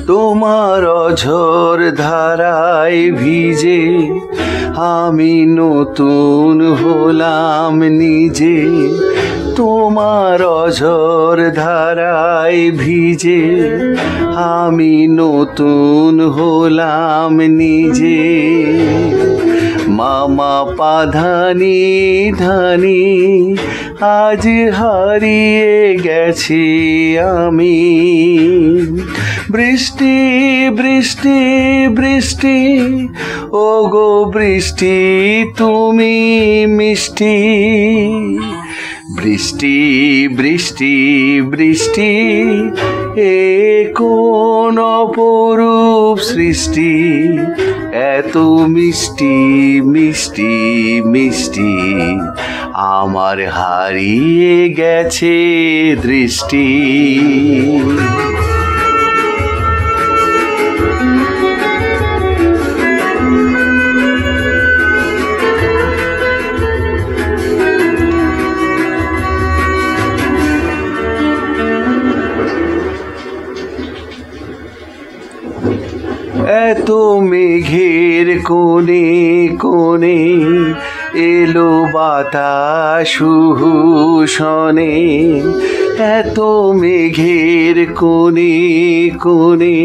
তোমার অঝোর ধারায় ভিজে আমি নতুন হলাম নিজে। তোমার অঝোর ধারায় ভিজে আমি নতুন হলাম নিজে। মামা পাধানি ধানি আজ হারিয়ে গেছি আমি। বৃষ্টি বৃষ্টি বৃষ্টি ওগো বৃষ্টি তুমি মিষ্টি। বৃষ্টি বৃষ্টি বৃষ্টি এ কোন অপরূপ সৃষ্টি। এত মিষ্টি মিষ্টি মিষ্টি আমার হারিয়ে গেছে দৃষ্টি। এত মেঘের কোণে কোণে এলো বাতাস শনে। এত মেঘের কোণে কোণে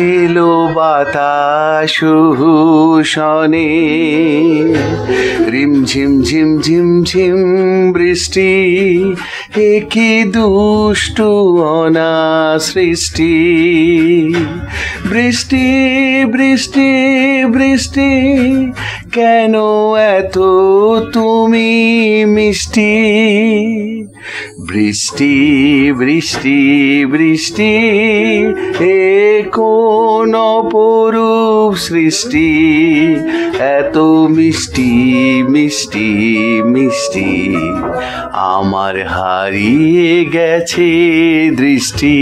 এলো বাতাস শনে। রিমঝিম ঝিম ঝিম ঝিম বৃষ্টি এ কি দুষ্টু অনাসৃষ্টি। বৃষ্টি বৃষ্টি বৃষ্টি কেন এত তুমি মিষ্টি। বৃষ্টি বৃষ্টি বৃষ্টি এ কোন অপরূপ সৃষ্টি। এত মিষ্টি মিষ্টি মিষ্টি আমার হারিয়ে গেছে দৃষ্টি।